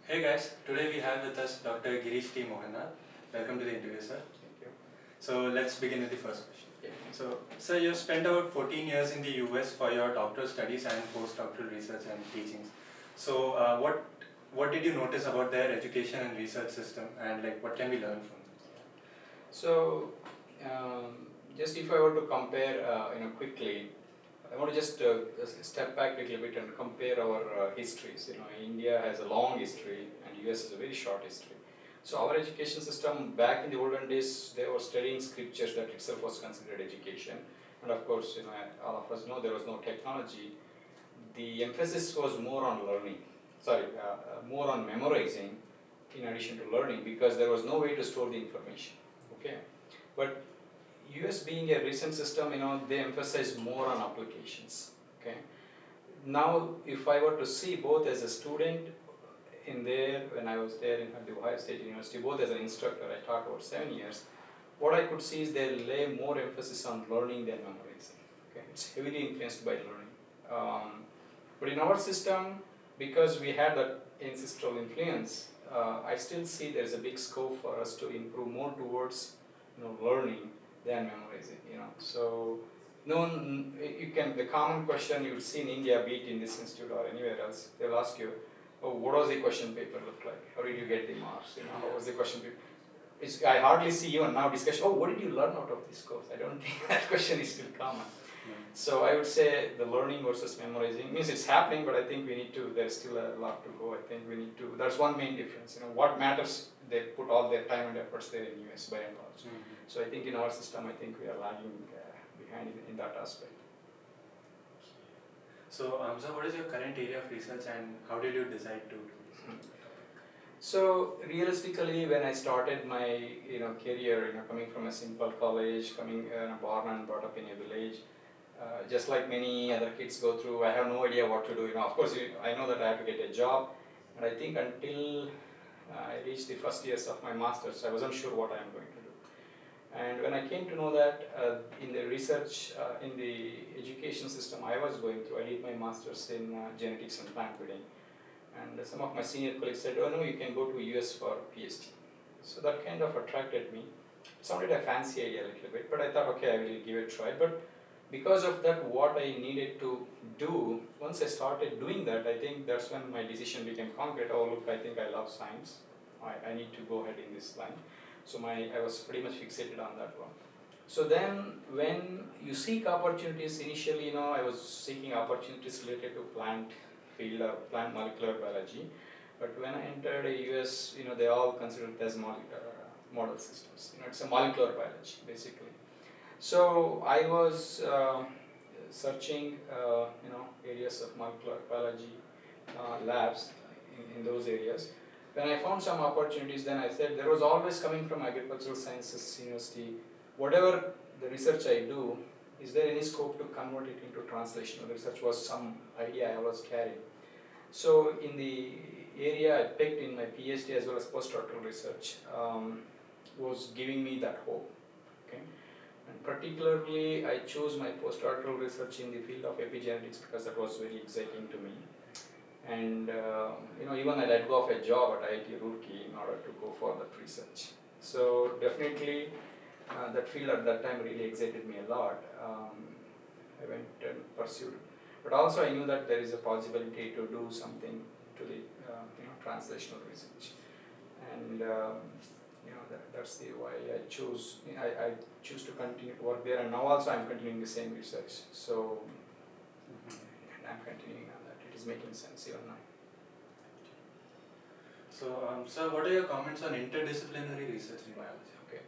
Hey guys, today we have with us Dr. Gireesha T Mohannath. Welcome to the interview, sir. Thank you. So let's begin with the first question. Yeah. So, sir, you've spent about 14 years in the US for your doctoral studies and postdoctoral research and teachings. So, what did you notice about their education and research system, and what can we learn from them? So, just if I were to compare, quickly, I want to just step back a little bit and compare our histories. India has a long history, and US has a very short history. So, our education system back in the olden days, they were studying scriptures. That itself was considered education. And of course, all of us know there was no technology. The emphasis was more on learning. More on memorizing in addition to learning, because there was no way to store the information. Okay, but US being a recent system, they emphasize more on applications. Okay, now if I were to see both as a student in there, when I was there at the Ohio State University, both as an instructor, I taught over 7 years, what I could see is they lay more emphasis on learning than memorizing. Okay, it's heavily influenced by learning. But in our system, because we had that ancestral influence, I still see there is a big scope for us to improve more towards learning than memorizing. So the common question you will see in India, be it in this institute or anywhere else, they'll ask you, oh, what does the question paper look like? How did you get the marks? How was the question paper? I hardly see even now discussion, oh, what did you learn out of this course? I don't think that question is still common. So I would say the learning versus memorizing means it's happening, but I think there's still a lot to go. I think that's one main difference. What matters, they put all their time and efforts there in US by and large. Mm-hmm. So I think in our system, I think we are lagging behind in that aspect. So, what is your current area of research and how did you decide to do this? Mm-hmm. So realistically, when I started my career, coming from a simple college, born and brought up in a village, just like many other kids go through, I have no idea what to do. Of course, I know that I have to get a job, and I think until I reached the first years of my masters, I wasn't sure what I am going to do. And when I came to know that in the research, in the education system I was going through, I did my masters in genetics and plant breeding. And some of my senior colleagues said, oh no, you can go to US for PhD. So that kind of attracted me. It sounded a fancy idea a little bit, but I thought, okay, I will give it a try. But because of that, what I needed to do, once I started doing that, I think that's when my decision became concrete. Oh look, I think I love science. I need to go ahead in this line. So I was pretty much fixated on that one. So then when you seek opportunities, initially, I was seeking opportunities related to plant field or plant molecular biology. But when I entered a US, they all consider it as model systems. It's a molecular biology, basically. So I was searching, areas of molecular biology labs in those areas. When I found some opportunities, then I said there was always coming from agricultural sciences university, whatever the research I do, is there any scope to convert it into translational research was some idea I was carrying. So in the area I picked in my PhD as well as postdoctoral research was giving me that hope. Okay? And particularly I chose my postdoctoral research in the field of epigenetics because that was very exciting to me. And even I let go of a job at IIT Roorkee in order to go for that research. So definitely that field at that time really excited me a lot. I went and pursued it. But also I knew that there is a possibility to do something to the translational research. And that's the why I choose to continue to work there, and now also I'm continuing the same research. So and I'm continuing on that. It is making sense even now. So, sir, what are your comments on interdisciplinary research in biology? Okay.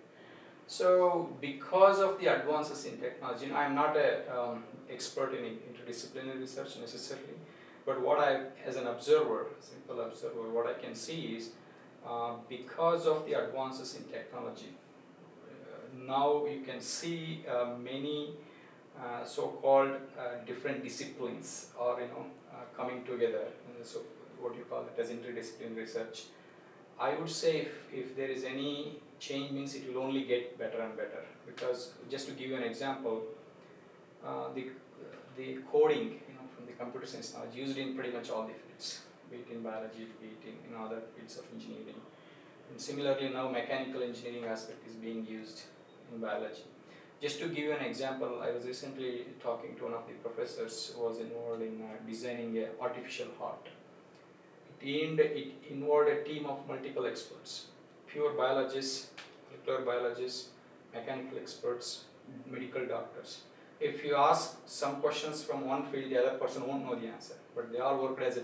So, because of the advances in technology, I'm not an expert in interdisciplinary research necessarily, but what as an observer, simple observer, what I can see is because of the advances in technology, now you can see many so-called different disciplines are coming together. So what you call it as interdisciplinary research. I would say if there is any change, means it will only get better and better. Because just to give you an example, the coding from the computer science now is used in pretty much all the fields. be it in biology, be it in other fields of engineering. And similarly now mechanical engineering aspect is being used in biology. Just to give you an example, I was recently talking to one of the professors who was involved in designing an artificial heart. It involved a team of multiple experts, pure biologists, molecular biologists, mechanical experts, medical doctors. If you ask some questions from one field, the other person won't know the answer. But they all worked as a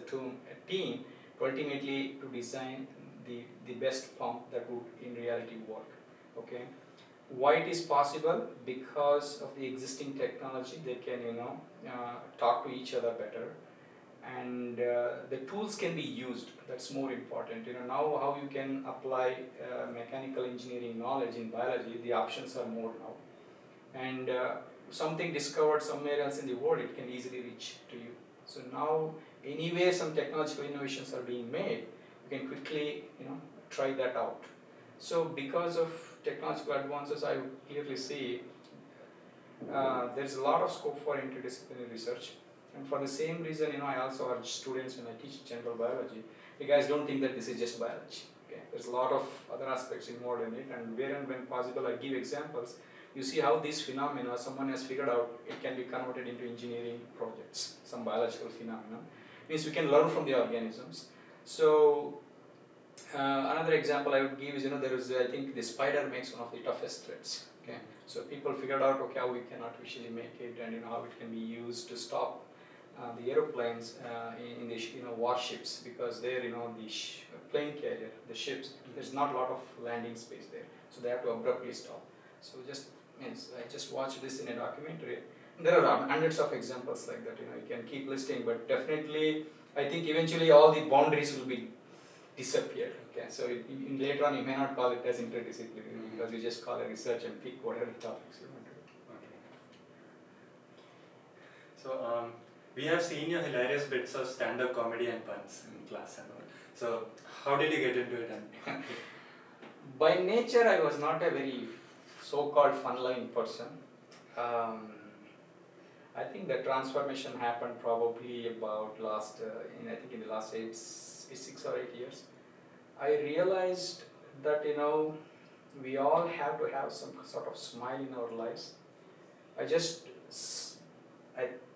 team to ultimately to design the best pump that would in reality work. Okay. Why it is possible? Because of the existing technology, they can talk to each other better, and the tools can be used. That's more important. Now how you can apply mechanical engineering knowledge in biology, the options are more now, and something discovered somewhere else in the world, it can easily reach to you. So now anywhere some technological innovations are being made, you can quickly try that out. So because of technological advances, I clearly see there's a lot of scope for interdisciplinary research. And for the same reason, I also urge students when I teach general biology, you guys don't think that this is just biology. Okay? There's a lot of other aspects involved in it, and where and when possible, I give examples. You see how this phenomena, someone has figured out, it can be converted into engineering projects, some biological phenomena. Means we can learn from the organisms. So another example I would give is, there is, I think the spider makes one of the toughest threads. Okay, so people figured out, okay, how we can artificially make it, and how it can be used to stop the aeroplanes in the warships, because there, the plane carrier, the ships, there's not a lot of landing space there, so they have to abruptly stop. So I just watched this in a documentary. There are hundreds of examples like that. You can keep listing, but definitely, I think eventually all the boundaries will be disappeared. Okay, so later on you may not call it as interdisciplinary, because you just call it research and pick whatever topics you want to. Okay. So we have seen your hilarious bits of stand-up comedy and puns in class and all. So how did you get into it? By nature, I was not a very so-called fun-loving person. I think the transformation happened probably about in the last 6 or 8 years. I realized that we all have to have some sort of smile in our lives. I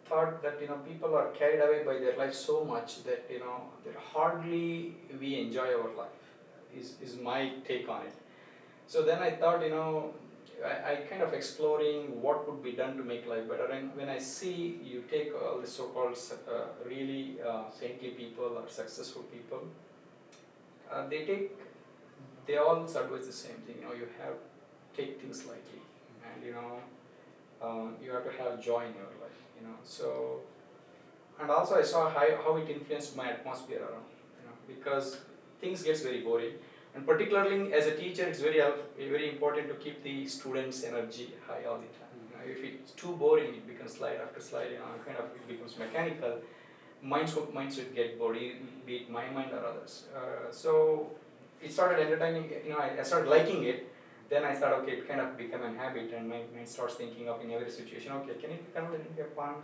thought that people are carried away by their life so much that that hardly we enjoy our life. Is my take on it. So then I thought I kind of exploring what could be done to make life better. And when I see you take all the so-called really saintly people or successful people, they all advise the same thing. You have to take things lightly, and you have to have joy in your life. So, and also I saw how it influenced my atmosphere around. Because things gets very boring. And particularly as a teacher, it's very important to keep the students' energy high all the time. If it's too boring, it becomes slide after slide. It becomes mechanical. Minds would get bored, be it my mind or others. So it started entertaining. I started liking it. Then I thought, okay, it kind of became a habit, and my mind starts thinking of in every situation. Okay, can it become a fun?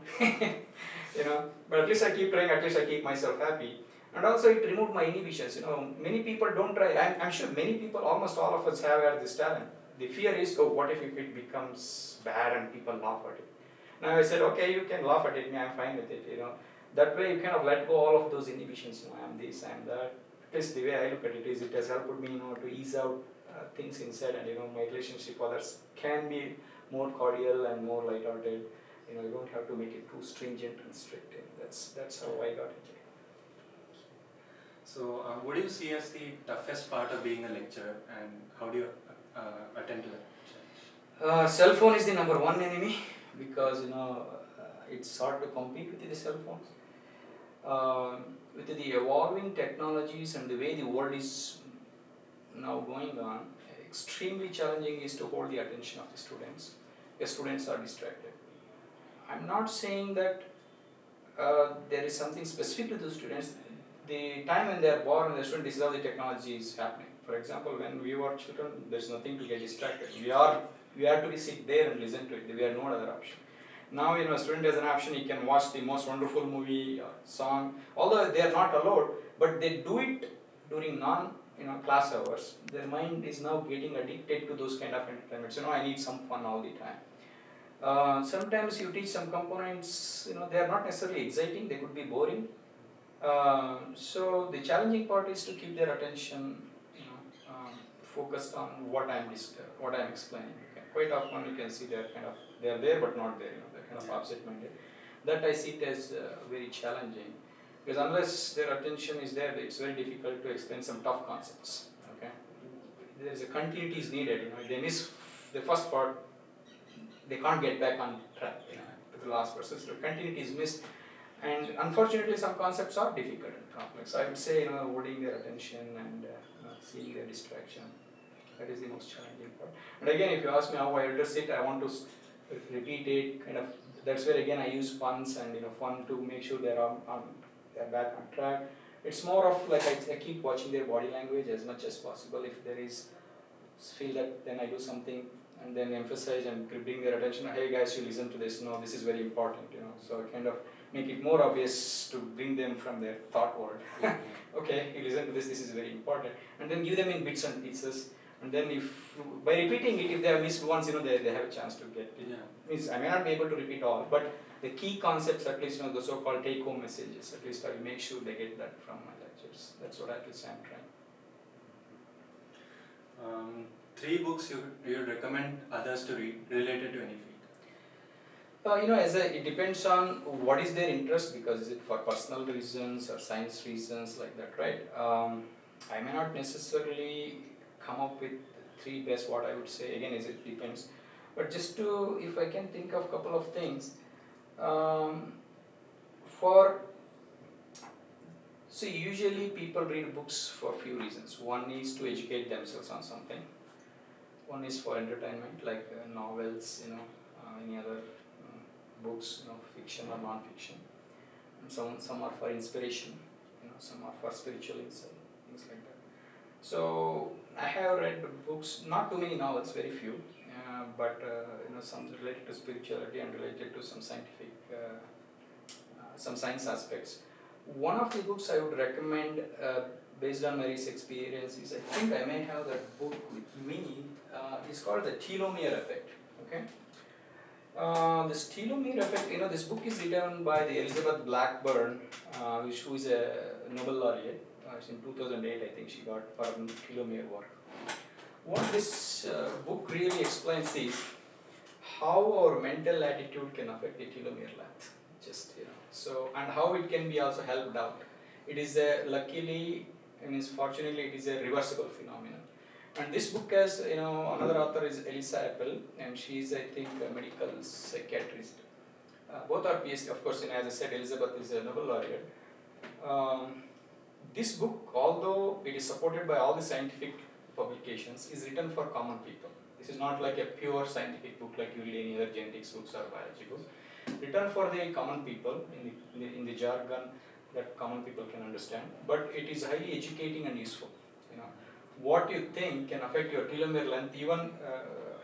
But at least I keep trying. At least I keep myself happy. And also it removed my inhibitions. Many people don't try. I'm sure many people, almost all of us have this talent. The fear is, what if it becomes bad and people laugh at it? Now I said, okay, you can laugh at it, I'm fine with it. That way you kind of let go all of those inhibitions. I'm this, I'm that. At least the way I look at it is, it has helped me, to ease out things inside, and my relationship with others can be more cordial and more lighthearted. You don't have to make it too stringent and strict. That's how I got it. So, what do you see as the toughest part of being a lecturer, and how do you attend to that? Cell phone is the number one enemy, because it's hard to compete with the cell phones. With the evolving technologies and the way the world is now going on, extremely challenging is to hold the attention of the students. The students are distracted. I'm not saying that there is something specific to the students. The time when they are born and this is how the technology is happening. For example, when we were children, there's nothing to get distracted. We are to be sit there and listen to it. We have no other option. Now, a student has an option, he can watch the most wonderful movie or song, although they are not allowed, but they do it during class hours. Their mind is now getting addicted to those kind of entertainments. I need some fun all the time. Sometimes you teach some components, they are not necessarily exciting, they could be boring. So the challenging part is to keep their attention, focused on what I'm explaining. Okay. Quite often you can see they are there but not there. They're kind of absent-minded. That I see it as very challenging, because unless their attention is there, it's very difficult to explain some tough concepts. Okay, there is a continuity is needed. If they miss the first part, they can't get back on track. To the last part. So continuity is missed. And unfortunately, some concepts are difficult and complex. I would say, holding their attention and seeing their distraction, that is the most challenging part. And again, if you ask me how I address it, I want to repeat it. That's where again I use puns and fun to make sure they're back on track. It's more of like I keep watching their body language as much as possible. If there is feel that, then I do something and then emphasize and bring their attention. Hey guys, you listen to this. No, this is very important. So I kind of make it more obvious to bring them from their thought world. Okay, you listen to this is very important. And then give them in bits and pieces. And then by repeating it, if they have missed once, they have a chance to get it. Means I may not be able to repeat all, but the key concepts, at least, the so-called take-home messages, at least I will make sure they get that from my lectures. That's what at least I'm trying. 3 books you would recommend others to read related to any field? It depends on what is their interest, because is it for personal reasons or science reasons like that, right? I may not necessarily come up with 3 best, what I would say, again, it depends. But just if I can think of a couple of things, so usually people read books for a few reasons. One is to educate themselves on something. One is for entertainment, like novels, any other books, fiction or non-fiction. And some are for inspiration, some are for spiritual insight, things like that. So I have read books, not too many novels, very few, but some related to spirituality and related to some scientific, some science aspects. One of the books I would recommend, based on my recent experience, is, I think I may have that book with me. It's called The Telomere Effect. Okay. This telomere effect, this book is written by the Elizabeth Blackburn, who is a Nobel laureate. In 2008, I think she got for telomere work. What this book really explains is how our mental attitude can affect the telomere length. And how it can be also helped out. It is fortunately, it is a reversible phenomenon. And this book has, another author is Elisa Appel, and she is, I think, a medical psychiatrist. Both are PhD, of course, as I said, Elizabeth is a Nobel laureate. This book, although it is supported by all the scientific publications, is written for common people. This is not like a pure scientific book like you read any other genetics books or biology books. Written for the common people in the jargon that common people can understand, but it is highly educating and useful. What you think can affect your telomere length. Even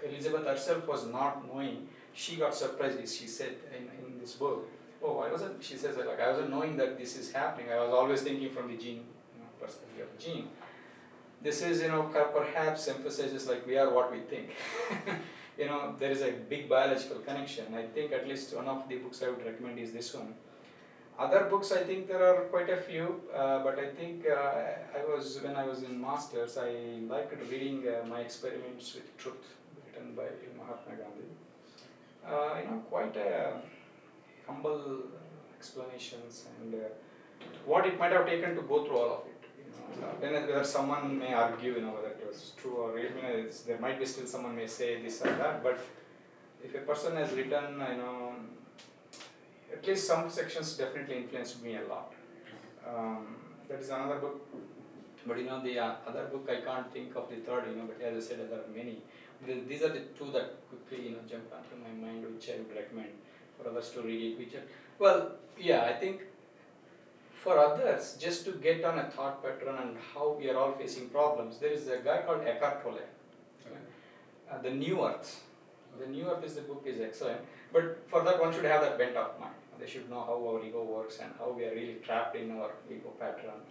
Elizabeth herself was not knowing. She got surprised. She said in this book, she says that I wasn't knowing that this is happening. I was always thinking from the gene, perspective of gene. This is, perhaps emphasizes like we are what we think. There is a big biological connection. I think at least one of the books I would recommend is this one. Other books, I think there are quite a few, but I think when I was in masters, I liked reading My Experiments with Truth, written by Mahatma Gandhi. Quite humble explanations and what it might have taken to go through all of it. Whether someone may argue, whether it was true or there might be still someone may say this or that, but if a person has written, at least some sections definitely influenced me a lot. That is another book. But the other book I can't think of the third. But as I said, there are many. These are the 2 that quickly jumped onto my mind, which I would recommend for others to read it. I think for others, just to get on a thought pattern and how we are all facing problems, there is a guy called Eckhart Tolle. The New Earth. The New Earth is the book is excellent, but for that one should have that bent of mind. They should know how our ego works and how we are really trapped in our ego pattern.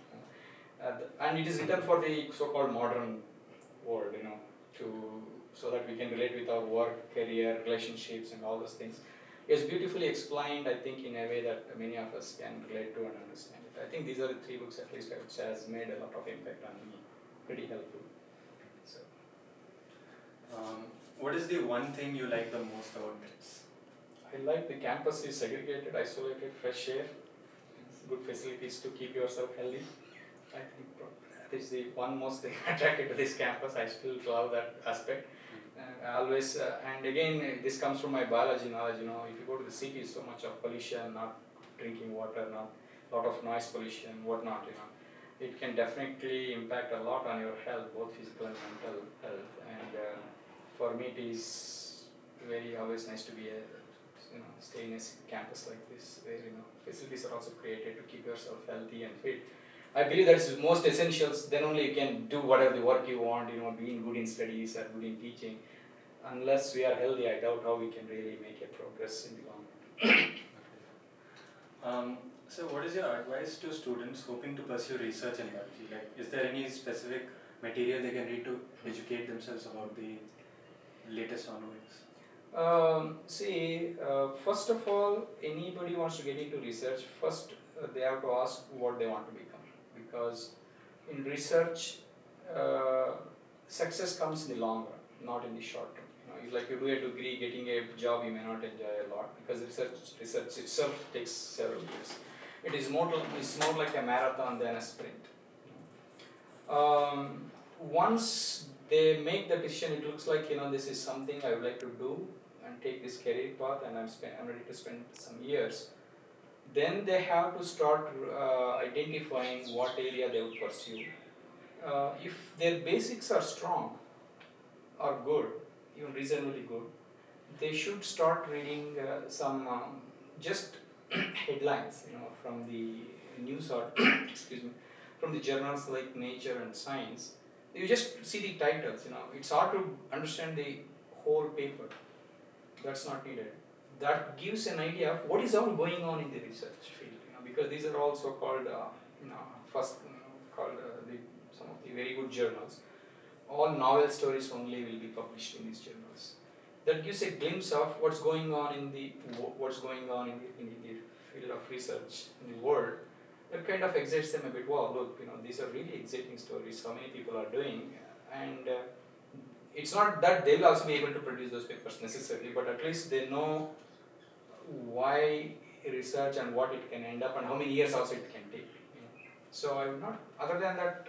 And it is written for the so-called modern world, so that we can relate with our work, career, relationships, and all those things. It's beautifully explained, I think, in a way that many of us can relate to and understand it. I think these are the 3 books, at least, which has made a lot of impact on me. Pretty helpful. So, what is the one thing you like the most about MITS? I like the campus is segregated, isolated, fresh air, good facilities to keep yourself healthy. I think that is the one most thing attracted to this campus. I still love that aspect. I always, and again, this comes from my biology knowledge. If you go to the city, so much of pollution, not drinking water, not lot of noise pollution, whatnot. It can definitely impact a lot on your health, both physical and mental health. And for me, it is very always nice to be stay in a campus like this, where facilities are also created to keep yourself healthy and fit. I believe that is most essentials. Then only you can do whatever the work you want. Being good in studies or good in teaching. Unless we are healthy, I doubt how we can really make a progress in the long run. So, what is your advice to students hoping to pursue research in biology? Like, is there any specific material they can read to educate themselves about the latest onwards? First of all, anybody wants to get into research, first they have to ask what they want to become. Because in research, success comes in the long run, not in the short term. You do a degree, getting a job you may not enjoy a lot, because research itself takes several years. It's more like a marathon than a sprint. Once they make the decision, it looks like this is something I would like to do and take this career path, and I'm ready to spend some years. Then they have to start identifying what area they would pursue. If their basics are strong or good, even reasonably good, they should start reading some just headlines, from the news or from the journals like Nature and Science. You just see the titles. It's hard to understand the whole paper. That's not needed. That gives an idea of what is all going on in the research field. Because these are also called some of the very good journals. All novel stories only will be published in these journals. That gives a glimpse of what's going on in the field of research in the world. That kind of excites them a bit. Wow, look, these are really exciting stories. How many people are doing, and it's not that they will also be able to produce those papers necessarily, but at least they know why research and what it can end up and how many years also it can take. So I would not. Other than that,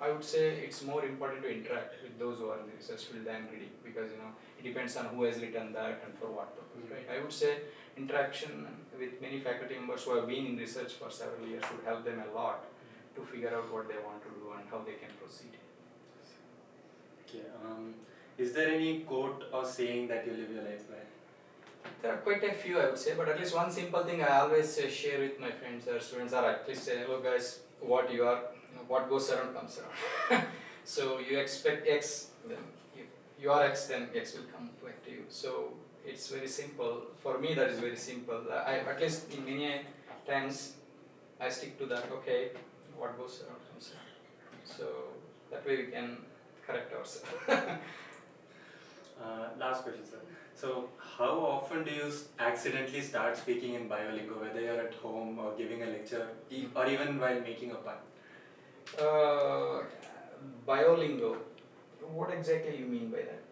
I would say it's more important to interact with those who are in the research field than reading, because it depends on who has written that and for what purpose, right? I would say interaction with many faculty members who have been in research for several years would help them a lot to figure out what they want to do and how they can proceed. Okay. Is there any quote or saying that you live your life by? There are quite a few, I would say, but at least one simple thing I always share with my friends or students, or at least say, hello guys, what you are, what goes around comes around. So you expect X, then you are X, then X will come back to you. So it's very simple. For me, that is very simple. At least in many times, I stick to that. Okay, what goes around comes around. So that way we can correct ourselves. Last question, sir. So, how often do you accidentally start speaking in biolingo, whether you're at home or giving a lecture, or even while making a pun? Biolingo. What exactly you mean by that?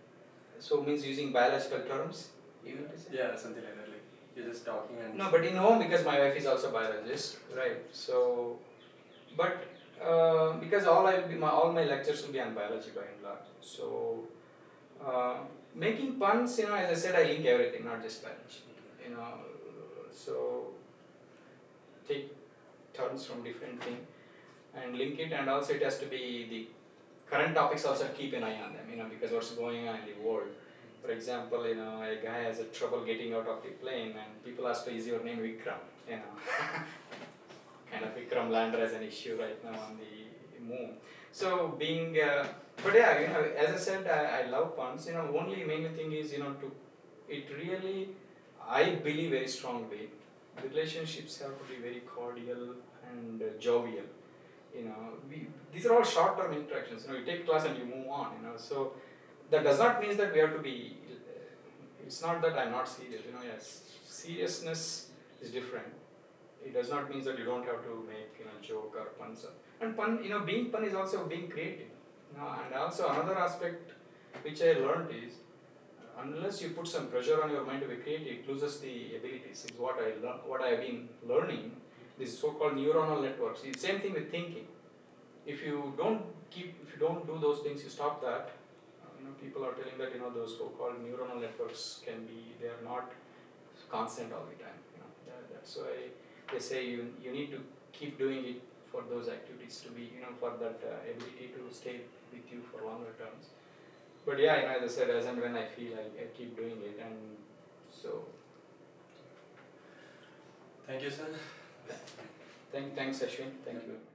So, means using biological terms? You mean to say? Yeah, something like that. Like you're just talking and. No, but in home, because my wife is also a biologist, right? So, but because all my lectures will be on biology by and large. So. Making puns, as I said, I link everything, not just biology. So take terms from different things and link it, and also it has to be the current topics. Also keep an eye on them, because what's going on in the world. For example, a guy has a trouble getting out of the plane, and people ask, "Is your name Vikram?" Kind of Vikram lander as an issue right now on the moon. So being But yeah, as I said, I love puns. Only main thing is, it really, I believe very strongly, relationships have to be very cordial and jovial. These are all short-term interactions. You take class and you move on. So that does not mean that we have to be. It's not that I'm not serious. Yes, seriousness is different. It does not mean that you don't have to make joke or puns. And being pun is also being creative. And also another aspect which I learned is unless you put some pressure on your mind to be creative, it loses the abilities. Is what I have been learning. These so-called neuronal networks. It's same thing with thinking. If you don't do those things, you stop that. People are telling that those so-called neuronal networks they are not constant all the time. That's why they say you need to keep doing it for those activities to be for that ability to stay with you for longer terms. But yeah, as I said, as and when I feel I keep doing it, and so. Thank you, sir. Thanks, Ashwin. Thank you.